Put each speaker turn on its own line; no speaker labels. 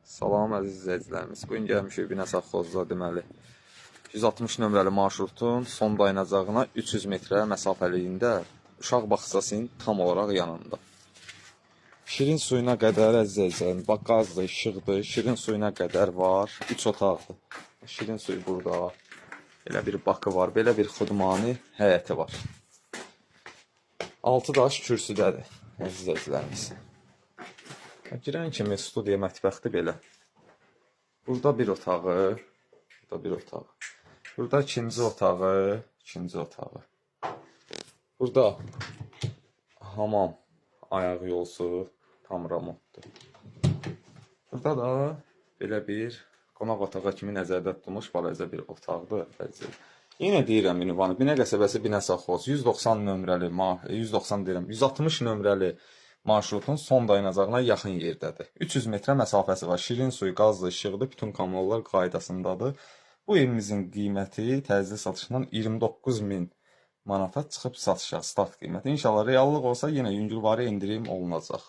Salam əziz izləyicilərimiz. Bu gün gəlmişik Binə Safxozda deməli 160 nömrəli marşrutun son dayanacağına 300 metrə məsafəliyində uşaq bağçasının tam olaraq yanında. Şirin suyuna qədər əziz izləyicilərimiz, bax qazdır, işıqdır, şirin suyuna qədər var, 3 otaqdır. Şirin suyu burada, belə bir bakı var, belə bir xudmani həyəti var. 6 daş kürsüdədir əziz izləyicilərimiz. Girən kimi studiya mətbəxdir belə. Burada bir otağı, burada bir otağı. Burada ikinci otağı, ikinci otağı. Burada hamam, ayaq yolsu, tam remontdur. Burada da belə bir qonaq otağı kimi nəzərdə tutulmuş balaca bir otaqdır. Yenə deyirəm ünvanı, Binə qəsəbəsi Binə Safxoz 190 nömrəli, 190 deyirəm, 160 nömrəli marşrutun son dayanacağına yaxın yerdədir. 300 metrə məsafəsi var. Şirin suyu, qazlı, işıqlı, bütün kommunallar qaydasındadır. Bu evimizin qiyməti təzyiq satışından 29.000 manata çıxıb satışa, start qiyməti. İnşallah reallıq olsa yenə yüngülvari indirim olunacaq.